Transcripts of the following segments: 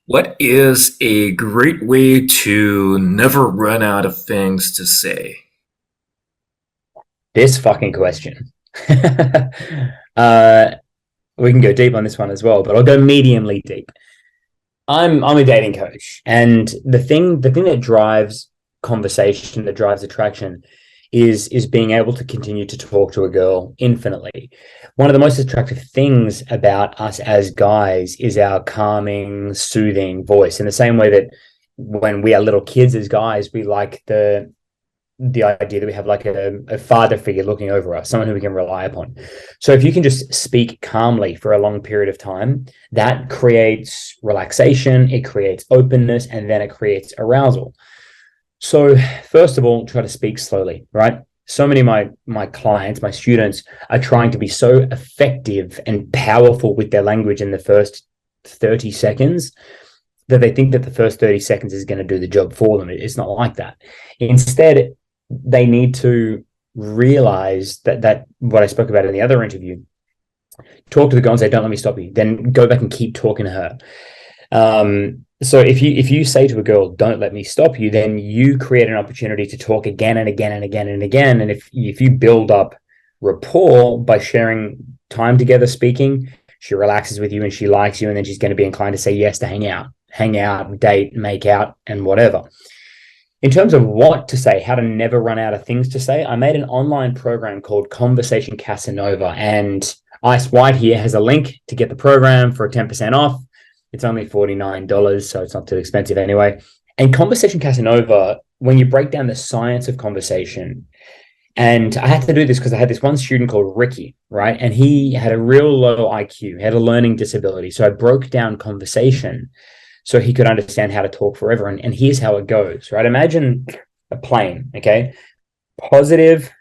What is a great way to never run out of things to say? This fucking question. uh, we can go deep on this one as well, but I'll go mediumly deep. I'm a dating coach, and the thing that drives conversation, that drives attraction, is being able to continue to talk to a girl infinitely. One of the most attractive things about us as guys is our calming, soothing voice. In the same way that when we are little kids as guys, we like the idea that we have like a father figure looking over us, someone who we can rely upon. So if you can just speak calmly for a long period of time, that creates relaxation, it creates openness, and then it creates arousal. So first of all, try to speak slowly, right? So many of my clients, my students are trying to be so effective and powerful with their language in the first 30 seconds that they think that the first 30 seconds is going to do the job for them. It's not like that. Instead, they need to realize that what I spoke about in the other interview, talk to the girl and say, don't let me stop you. Then go back and keep talking to her. So if you say to a girl, don't let me stop you, then you create an opportunity to talk again and again and again and again. And if you build up rapport by sharing time together speaking, she relaxes with you and she likes you, and then she's going to be inclined to say yes to hang out, date, make out, and whatever. In terms of what to say, how to never run out of things to say, I made an online program called Conversation Casanova, and Ice White here has a link to get the program for 10% off. It's only $49, so it's not too expensive anyway. And Conversation Casanova, when you break down the science of conversation, and I had to do this because I had this one student called Ricky, right? And he had a real low IQ, he had a learning disability. So I broke down conversation so he could understand how to talk forever. And here's how it goes, right? Imagine a plane, okay? Positive,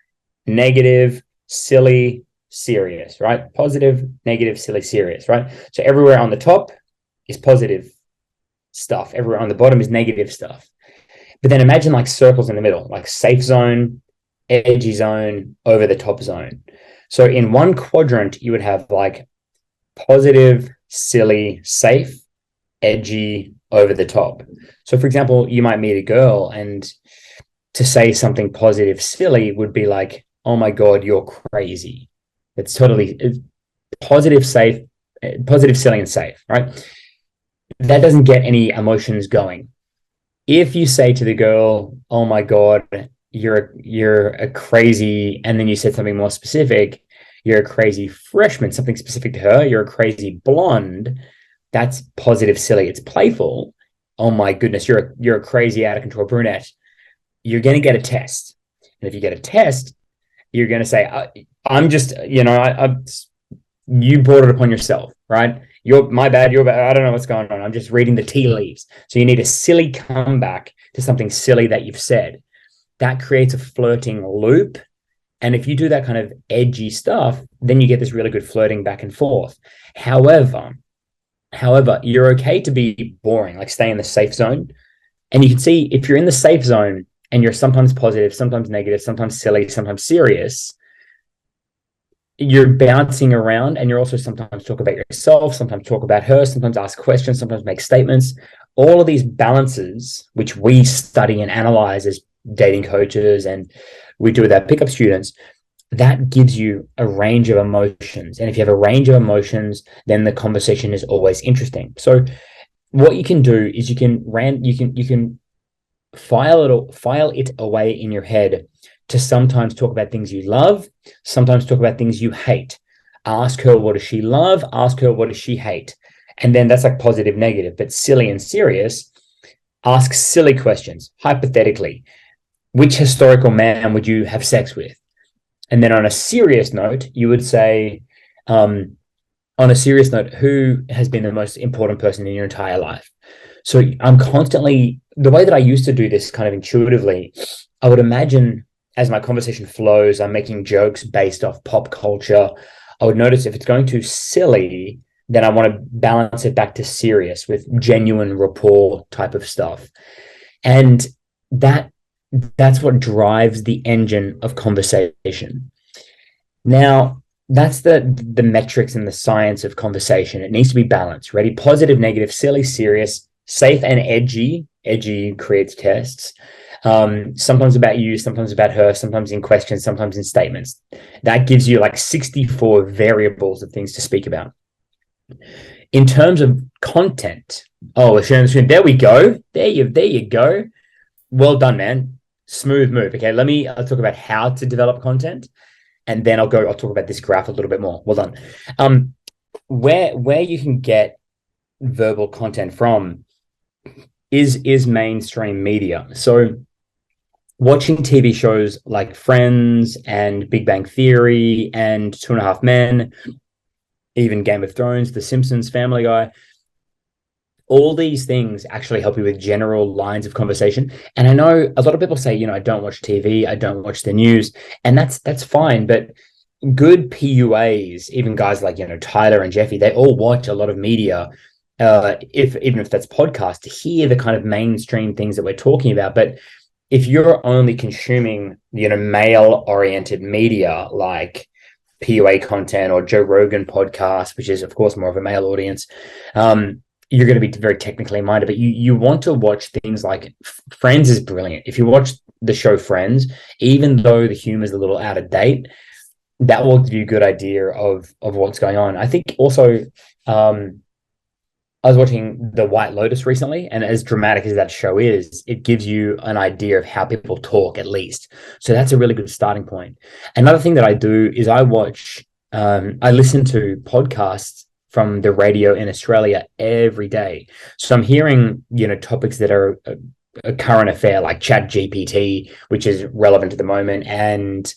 negative, silly, serious, right? Positive, negative, silly, serious, right? So everywhere on the top is positive stuff. Everywhere on the bottom is negative stuff. But then imagine like circles in the middle, like safe zone, edgy zone, over the top zone. So in one quadrant, you would have like positive, silly, safe, edgy, over the top. So, for example, you might meet a girl, and to say something positive, silly would be like, "Oh my god, you're crazy." It's positive, safe, positive, silly, and safe, right? That doesn't get any emotions going. If you say to the girl, "Oh my god, you're a crazy," and then you said something more specific, "You're a crazy freshman," something specific to her, "You're a crazy blonde," that's positive, silly. It's playful. Oh my goodness, you're a crazy out of control brunette. You're going to get a test, and if you get a test, you're going to say, "I'm just, you brought it upon yourself, right? You're my bad. You're bad. I don't know what's going on. I'm just reading the tea leaves." So you need a silly comeback to something silly that you've said. That creates a flirting loop. And if you do that kind of edgy stuff, then you get this really good flirting back and forth. However, you're okay to be boring, like stay in the safe zone. And you can see if you're in the safe zone and you're sometimes positive, sometimes negative, sometimes silly, sometimes serious, you're bouncing around, and you're also sometimes talk about yourself, sometimes talk about her, sometimes ask questions, sometimes make statements. All of these balances, which we study and analyze as dating coaches, and we do with our pickup students, that gives you a range of emotions. And if you have a range of emotions, then the conversation is always interesting. So what you can do is you can file it away in your head to sometimes talk about things you love, sometimes talk about things you hate. Ask her, what does she love? Ask her, what does she hate? And then that's like positive, negative. But silly and serious, ask silly questions. Hypothetically, which historical man would you have sex with? And then on a serious note, you would say, on a serious note, who has been the most important person in your entire life? So I'm constantly, the way that I used to do this kind of intuitively, I would imagine as my conversation flows, I'm making jokes based off pop culture. I would notice if it's going too silly, then I want to balance it back to serious with genuine rapport type of stuff. And that's what drives the engine of conversation. Now, that's the metrics and the science of conversation. It needs to be balanced. Ready? Positive, negative, silly, serious, safe and edgy. Edgy creates tests. Sometimes about you, sometimes about her, sometimes in questions, sometimes in statements. That gives you like 64 variables of things to speak about. In terms of content, oh, there we go. There you go. Well done, man. Smooth move. Okay, let's talk about how to develop content, and then I'll talk about this graph a little bit more. Well done. Where you can get verbal content from is mainstream media. So watching TV shows like Friends and Big Bang Theory and Two and a Half Men, even Game of Thrones, The Simpsons, Family Guy, all these things actually help you with general lines of conversation. And I know a lot of people say, I don't watch TV, I don't watch the news, and that's fine. But good PUAs, even guys like, Tyler and Jeffy, they all watch a lot of media, even if that's podcast, to hear the kind of mainstream things that we're talking about. But if you're only consuming, male-oriented media like PUA content or Joe Rogan podcast, which is, of course, more of a male audience, you're going to be very technically minded. But you want to watch things like Friends is brilliant. If you watch the show Friends, even though the humor is a little out of date, that will give you a good idea of what's going on. I think also, I was watching The White Lotus recently, and as dramatic as that show is, it gives you an idea of how people talk, at least. So that's a really good starting point. Another thing that I do is I listen to podcasts from the radio in Australia every day. So I'm hearing, topics that are a current affair, like Chat GPT, which is relevant at the moment, and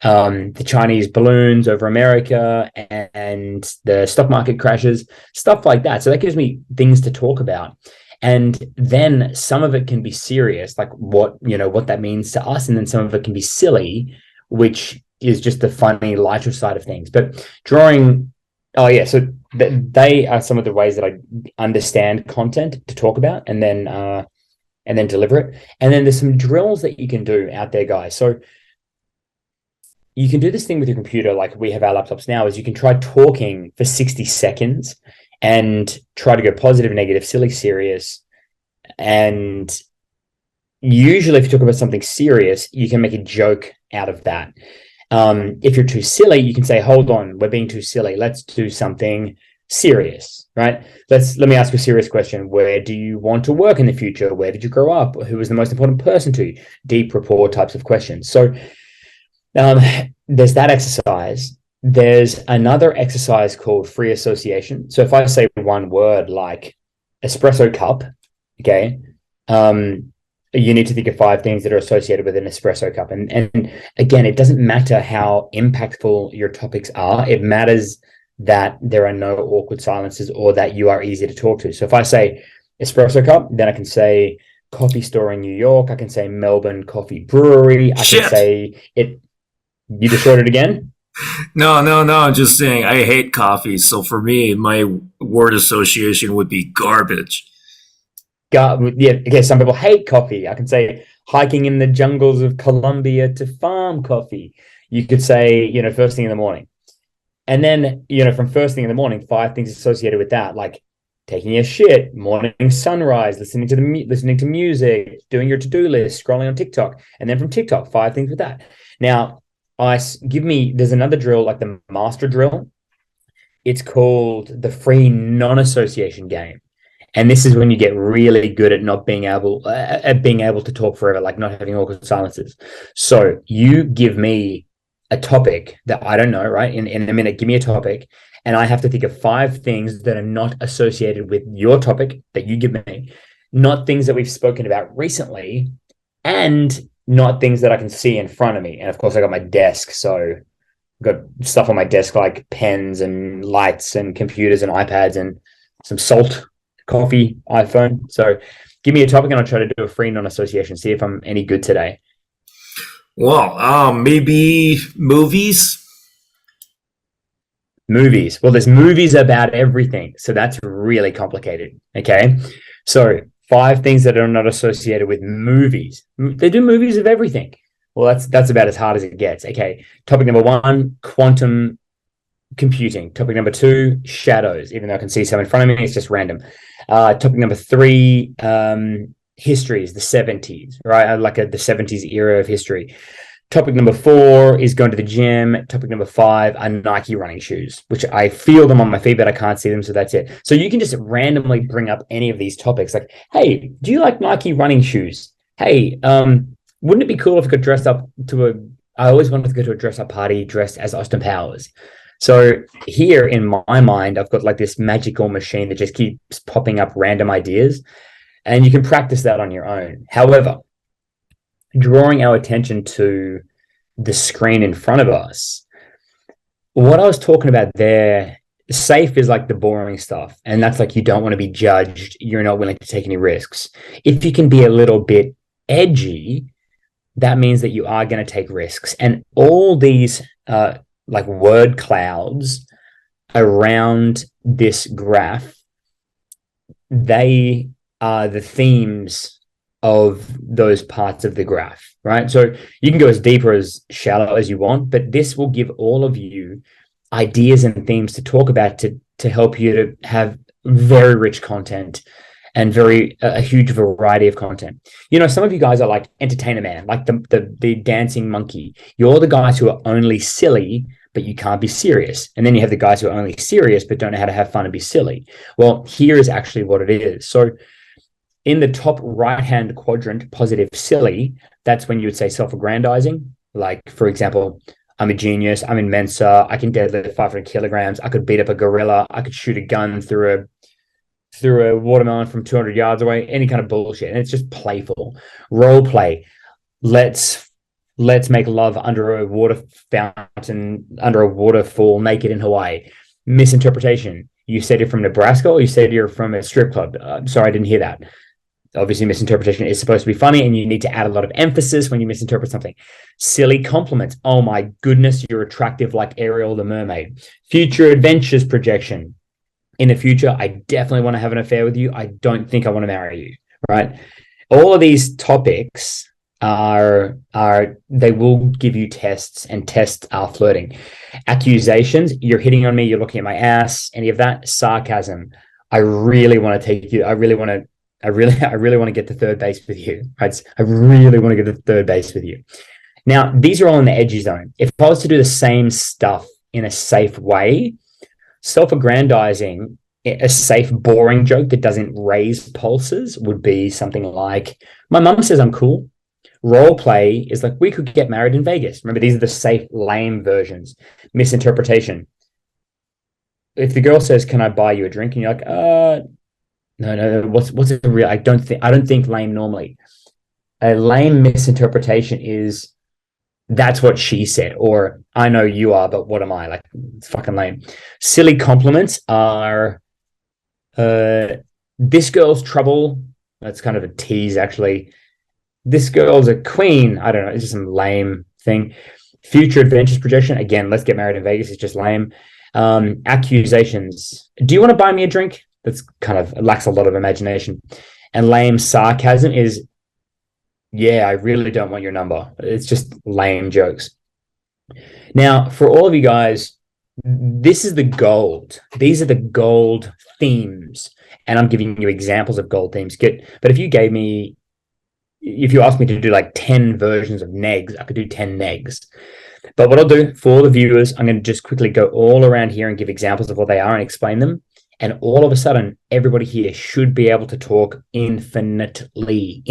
the Chinese balloons over America and the stock market crashes, stuff like that. So that gives me things to talk about. And then some of it can be serious, like what that means to us. And then some of it can be silly, which is just the funny, lighter side of things. But so they are some of the ways that I understand content to talk about and then deliver it. And then there's some drills that you can do out there, guys. So you can do this thing with your computer, like we have our laptops now, is you can try talking for 60 seconds and try to go positive, negative, silly, serious. And usually if you talk about something serious, you can make a joke out of that. If you're too silly, you can say, hold on, we're being too silly. Let's do something serious, right? Let me ask you a serious question. Where do you want to work in the future? Where did you grow up? Who was the most important person to you? Deep rapport types of questions. So there's that exercise. There's another exercise called free association. So if I say one word like espresso cup, okay, you need to think of 5 things that are associated with an espresso cup. And again, it doesn't matter how impactful your topics are. It matters that there are no awkward silences or that you are easy to talk to. So if I say espresso cup, then I can say coffee store in New York. I can say Melbourne Coffee Brewery. I can say it. You just shorted again? No. I'm just saying I hate coffee. So for me, my word association would be garbage. Yeah. Okay. Some people hate coffee. I can say hiking in the jungles of Colombia to farm coffee. You could say, first thing in the morning. And then, from first thing in the morning, 5 things associated with that, like taking a shit, morning sunrise, listening to music, doing your to-do list, scrolling on TikTok. And then from TikTok, 5 things with that. Now, there's another drill, like the master drill. It's called the free non-association game. And this is when you get really good at not being able to talk forever, like not having awkward silences. So you give me a topic that I don't know, right? In a minute, give me a topic, and I have to think of 5 things that are not associated with your topic that you give me, not things that we've spoken about recently, and not things that I can see in front of me. And of course, I got my desk. So I've got stuff on my desk like pens and lights and computers and iPads and some salt, coffee, iPhone. So give me a topic and I'll try to do a free non-association, see if I'm any good today. Well, maybe movies. Movies. Well, there's movies about everything. So that's really complicated. Okay. So 5 things that are not associated with movies. They do movies of everything. Well, that's about as hard as it gets. Okay. Topic number 1, quantum computing. Topic number 2, shadows. Even though I can see some in front of me, it's just random. Topic number 3, history is the 70s, right? Like the 70s era of history. Topic number 4 is going to the gym. Topic number 5 are Nike running shoes, which I feel them on my feet, but I can't see them. So that's it. So you can just randomly bring up any of these topics. Like, hey, do you like Nike running shoes? Hey, wouldn't it be cool if I could dress up I always wanted to go to a dress up party dressed as Austin Powers. So here in my mind, I've got like this magical machine that just keeps popping up random ideas, and you can practice that on your own. However, drawing our attention to the screen in front of us, what I was talking about there, safe is like the boring stuff. And that's like, you don't want to be judged. You're not willing to take any risks. If you can be a little bit edgy, that means that you are going to take risks. And all these like word clouds around this graph, they are the themes of those parts of the graph, right? So you can go as deep or as shallow as you want, but this will give all of you ideas and themes to talk about to help you to have very rich content and a huge variety of content. Some of you guys are like entertainer man, like the dancing monkey. You're the guys who are only silly, but you can't be serious. And then you have the guys who are only serious, but don't know how to have fun and be silly. Well, here is actually what it is. So in the top right-hand quadrant, positive silly, that's when you would say self-aggrandizing. Like, for example, I'm a genius, I'm in Mensa, I can deadlift 500 kilograms, I could beat up a gorilla, I could shoot a gun through a watermelon from 200 yards away, any kind of bullshit. And it's just playful. Role play. Let's make love under a water fountain, under a waterfall, naked in Hawaii. Misinterpretation. You said you're from Nebraska, or you said you're from a strip club. Sorry, I didn't hear that. Obviously, misinterpretation is supposed to be funny, and you need to add a lot of emphasis when you misinterpret something. Silly compliments. Oh my goodness, you're attractive like Ariel the mermaid. Future adventures projection. In the future, I definitely want to have an affair with you. I don't think I want to marry you, right? All of these topics they will give you tests, and tests are flirting. Accusations, you're hitting on me, you're looking at my ass, any of that. Sarcasm, I really want to take you, I really want to get to third base with you. Right? I really want to get to third base with you. Now, these are all in the edgy zone. If I was to do the same stuff in a safe way, self-aggrandizing, a safe, boring joke that doesn't raise pulses would be something like, my mum says I'm cool. Role play is like, we could get married in Vegas. Remember, these are the safe, lame versions. Misinterpretation. If the girl says, can I buy you a drink? And you're like, no. What's a real? I don't think lame normally. A lame misinterpretation is, that's what she said, or I know you are, but what am I? Like, it's fucking lame. Silly compliments are, this girl's trouble. That's kind of a tease, actually. This girl's a queen. I don't know. It's just some lame thing. Future adventures projection. Again, let's get married in Vegas. It's just lame. Accusations. Do you want to buy me a drink? That's kind of lacks a lot of imagination. And lame sarcasm is, yeah, I really don't want your number. It's just lame jokes. Now, for all of you guys, this is the gold. These are the gold themes. And I'm giving you examples of gold themes. But if you asked me to do like 10 versions of Negs, I could do 10 Negs. But what I'll do for the viewers, I'm going to just quickly go all around here and give examples of what they are and explain them. And all of a sudden, everybody here should be able to talk infinitely.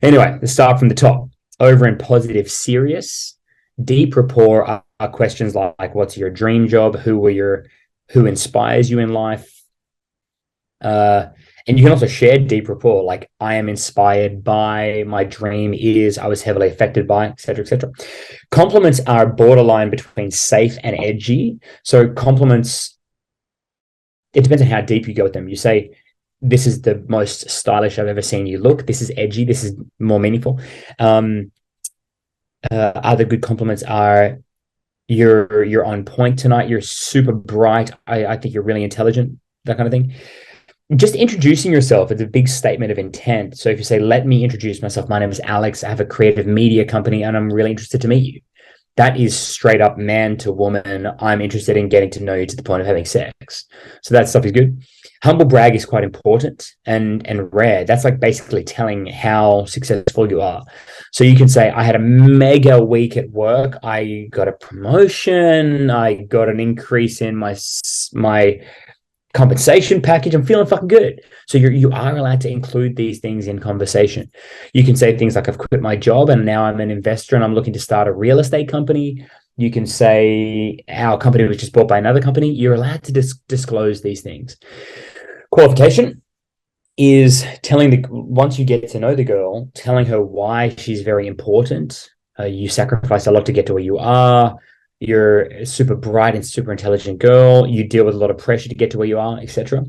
Anyway, let's start from the top. Over in positive serious, deep rapport are questions like, what's your dream job? Who inspires you in life? And you can also share deep rapport, like, I am inspired by, my dream is, I was heavily affected by, etc., etc. Compliments are borderline between safe and edgy. So compliments, it depends on how deep you go with them. You say, this is the most stylish I've ever seen you look. This is edgy. This is more meaningful. Other good compliments are, you're on point tonight. You're super bright. I think you're really intelligent, that kind of thing. Just introducing yourself is a big statement of intent. So if you say, let me introduce myself, my name is Alex, I have a creative media company, and I'm really interested to meet you. that is straight up man to woman. I'm interested in getting to know you to the point of having sex. So that stuff is good. Humble brag is quite important and rare. That's like basically telling how successful you are. So you can say, I had a mega week at work. I got a promotion. I got an increase in my compensation package. I'm feeling fucking good. So you are allowed to include these things in conversation. You can say things like, I've quit my job and now I'm an investor and I'm looking to start a real estate company. You can say our company was just bought by another company. You're allowed to disclose these things. Qualification is once you get to know the girl, telling her why she's very important. You sacrifice a lot to get to where you are. You're a super bright and super intelligent girl. You deal with a lot of pressure to get to where you are, etc.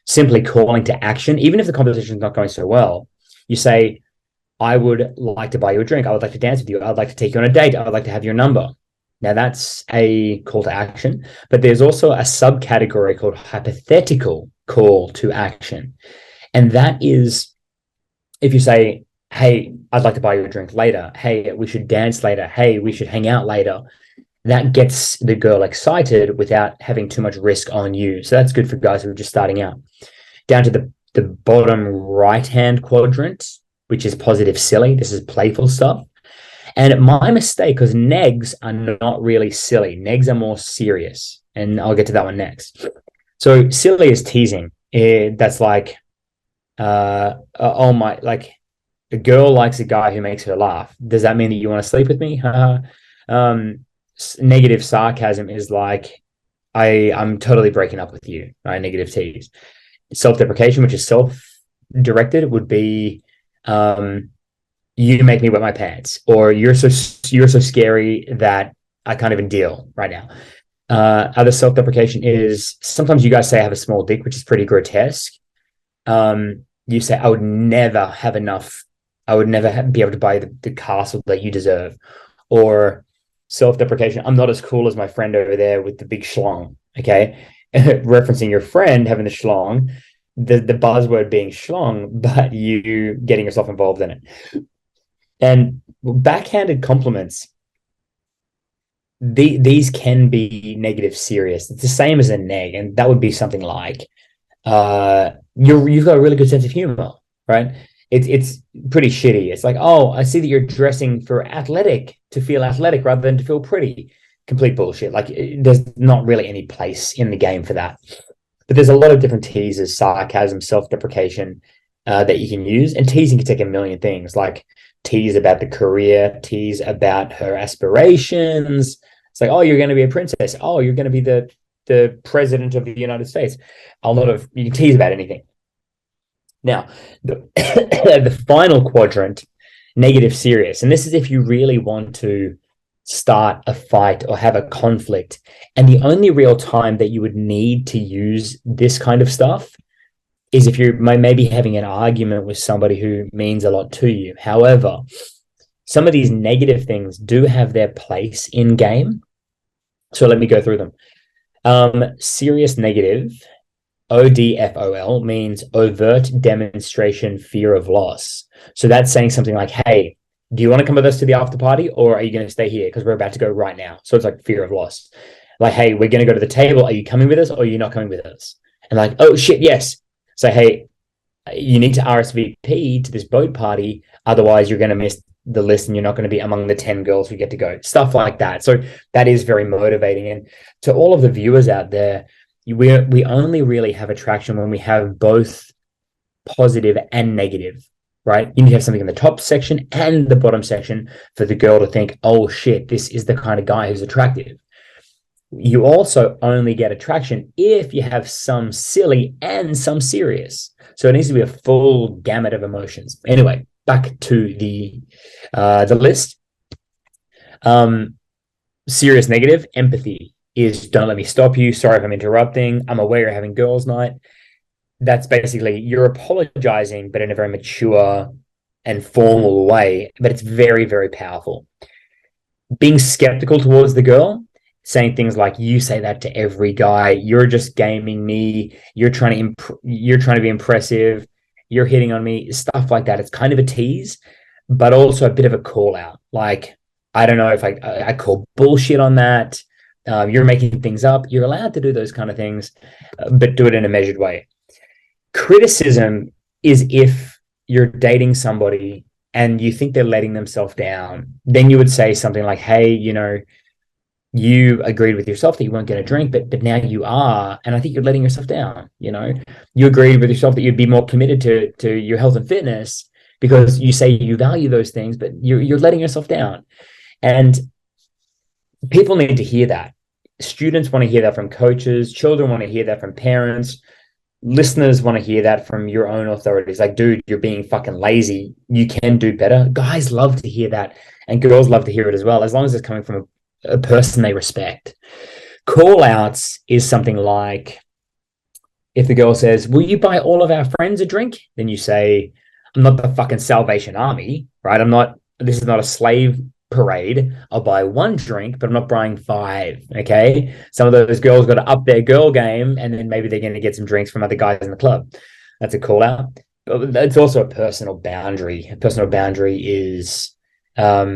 Simply calling to action, even if the conversation is not going so well, you say, I would like to buy you a drink. I would like to dance with you. I would like to take you on a date. I would like to have your number. Now that's a call to action, but there's also a subcategory called hypothetical call to action. And that is if you say, hey, I'd like to buy you a drink later. Hey, we should dance later. Hey, we should hang out later. That gets the girl excited without having too much risk on you. So that's good for guys who are just starting out. Down to the bottom right-hand quadrant, which is positive silly. This is playful stuff. And my mistake, because negs are not really silly. Negs are more serious. And I'll get to that one next. So silly is teasing. That's like, oh my, like a girl likes a guy who makes her laugh. Does that mean that you want to sleep with me? Negative sarcasm is like, I'm totally breaking up with you. Right? Negative tease. Self-deprecation, which is self-directed, would be, you make me wet my pants, or you're so scary that I can't even deal right now. Other self-deprecation is sometimes you guys say I have a small dick, which is pretty grotesque. You say I would never have enough. I would never be able to buy the castle that you deserve. Or self-deprecation, I'm not as cool as my friend over there with the big schlong. Okay, referencing your friend having the schlong, the buzzword being schlong, but you getting yourself involved in it. And backhanded compliments, these can be negative serious. It's the same as a neg, and that would be something like, you've got a really good sense of humor, right? It's pretty shitty. It's like, oh, I see that you're dressing for athletic to feel athletic rather than to feel pretty. Complete bullshit. Like, there's not really any place in the game for that. But there's a lot of different teasers, sarcasm, self-deprecation that you can use. And teasing can take a million things, like tease about the career, tease about her aspirations. It's like, oh, you're going to be a princess. Oh, you're going to be the president of the United States. You can tease about anything. Now, the final quadrant, negative serious. And this is if you really want to start a fight or have a conflict. And the only real time that you would need to use this kind of stuff is if you're maybe having an argument with somebody who means a lot to you. However, some of these negative things do have their place in game. So let me go through them. Serious negative, ODFOL, means overt demonstration fear of loss. So that's saying something like, hey, do you want to come with us to the after party, or are you going to stay here because we're about to go right now? So it's like fear of loss. Like, hey, we're going to go to the table. Are you coming with us, or are you not coming with us? And like, oh shit, yes. So, hey, you need to RSVP to this boat party. Otherwise, you're going to miss the list and you're not going to be among the 10 girls who get to go. Stuff like that. So that is very motivating. And to all of the viewers out there, we only really have attraction when we have both positive and negative, right? You need to have something in the top section and the bottom section for the girl to think, oh shit, this is the kind of guy who's attractive. You also only get attraction if you have some silly and some serious. So it needs to be a full gamut of emotions. Anyway, back to the list. Serious negative, empathy is don't let me stop you. Sorry if I'm interrupting. I'm aware you're having girls' night. That's basically you're apologizing, but in a very mature and formal way. But it's very, very powerful. Being skeptical towards the girl, saying things like, you say that to every guy, you're just gaming me, you're trying to be impressive, you're hitting on me, stuff like that. It's kind of a tease, but also a bit of a call out. Like, I don't know if I call bullshit on that. You're making things up. You're allowed to do those kind of things, but do it in a measured way. Criticism is if you're dating somebody and you think they're letting themselves down, then you would say something like, hey, you agreed with yourself that you weren't going to drink, but now you are, and I think you're letting yourself down. You agreed with yourself that you'd be more committed to your health and fitness because you say you value those things, but you're letting yourself down. And people need to hear that. Students want to hear that from coaches. Children want to hear that from parents. Listeners want to hear that from your own authorities. Like, dude, you're being fucking lazy. You can do better. Guys love to hear that, and girls love to hear it as well, as long as it's coming from a person they respect. Call outs is something like, if the girl says, will you buy all of our friends a drink? Then you say, I'm not the fucking Salvation Army, right? This is not a slave parade. I'll buy one drink, but I'm not buying 5. Okay. Some of those girls got to up their girl game, and then maybe they're going to get some drinks from other guys in the club. That's a call out. But it's also a personal boundary. A personal boundary is like,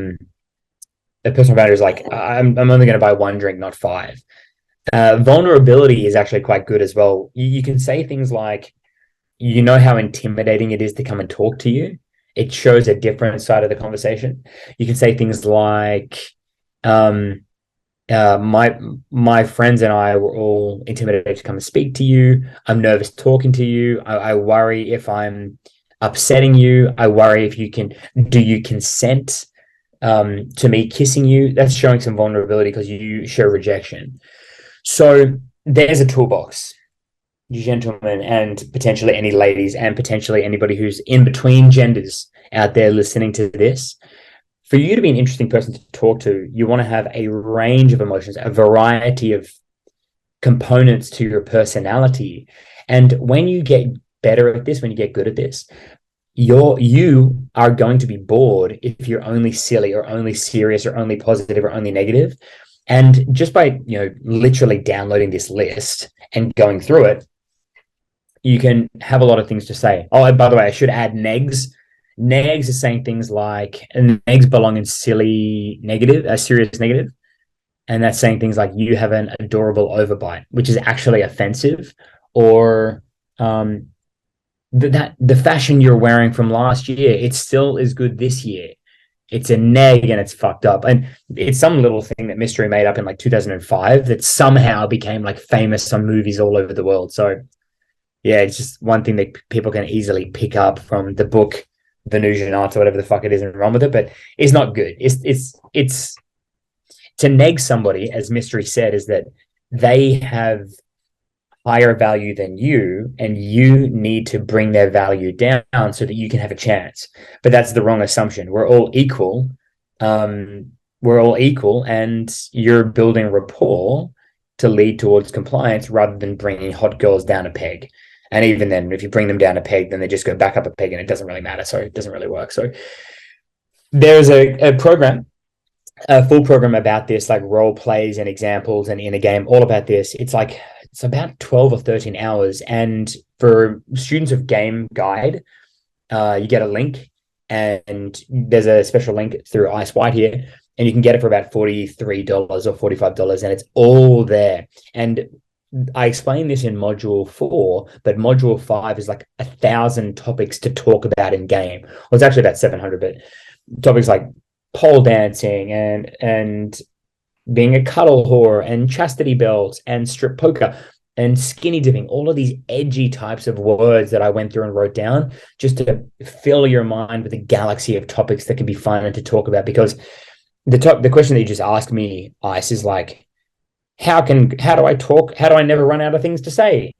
I'm only going to buy 1 drink, not 5. Vulnerability is actually quite good as well. You can say things like, how intimidating it is to come and talk to you. It shows a different side of the conversation. You can say things like, my friends and I were all intimidated to come and speak to you. I'm nervous talking to you. I worry if I'm upsetting you. I worry if do you consent to me kissing you? That's showing some vulnerability because you show rejection. So there's a toolbox, gentlemen, and potentially any ladies, and potentially anybody who's in between genders out there listening to this. For you to be an interesting person to talk to, you want to have a range of emotions, a variety of components to your personality. And when you get better at this, when you get good at this, you are going to be bored if you're only silly or only serious or only positive or only negative. And just by literally downloading this list and going through it, you can have a lot of things to say. Oh, and by the way, I should add Negs. Negs is saying things like, and Negs belong in silly negative, a serious negative. And that's saying things like, you have an adorable overbite, which is actually offensive. Or the fashion you're wearing from last year, it still is good this year. It's a neg and it's fucked up. And it's some little thing that Mystery made up in like 2005 that somehow became like famous on movies all over the world. So yeah, it's just one thing that people can easily pick up from the book Venusian Arts or whatever the fuck it is and run with it, but it's not good. It's to neg somebody, as Mystery said, is that they have higher value than you, and you need to bring their value down so that you can have a chance. But that's the wrong assumption. We're all equal. And you're building rapport to lead towards compliance rather than bringing hot girls down a peg. And even then, if you bring them down a peg, then they just go back up a peg and it doesn't really matter. So it doesn't really work. So there's a program, a full program about this, like role plays and examples and in a game, all about this. It's about 12 or 13 hours. And for students of Game Guide, you get a link, and there's a special link through Ice White here, and you can get it for about $43 or $45, and it's all there. And I explained this in module 4, but module 5 is like 1,000 topics to talk about in game. Well, it's actually about 700, but topics like pole dancing and being a cuddle whore and chastity belts and strip poker and skinny dipping, all of these edgy types of words that I went through and wrote down just to fill your mind with a galaxy of topics that can be fun and to talk about. Because the question that you just asked me, Ice, is like, how do I talk? How do I never run out of things to say?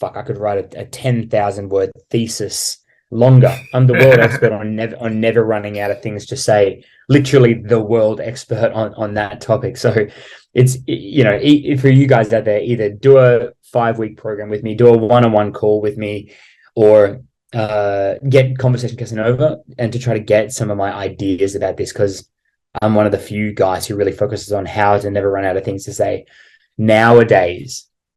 Fuck, I could write a 10,000 word thesis longer. I'm the world expert on never running out of things to say. Literally the world expert on that topic. So it's, for you guys out there, either do a 5-week program with me, do a one-on-one call with me, or get Conversation Casanova and to try to get some of my ideas about this, because I'm one of the few guys who really focuses on how to never run out of things to say. Nowadays,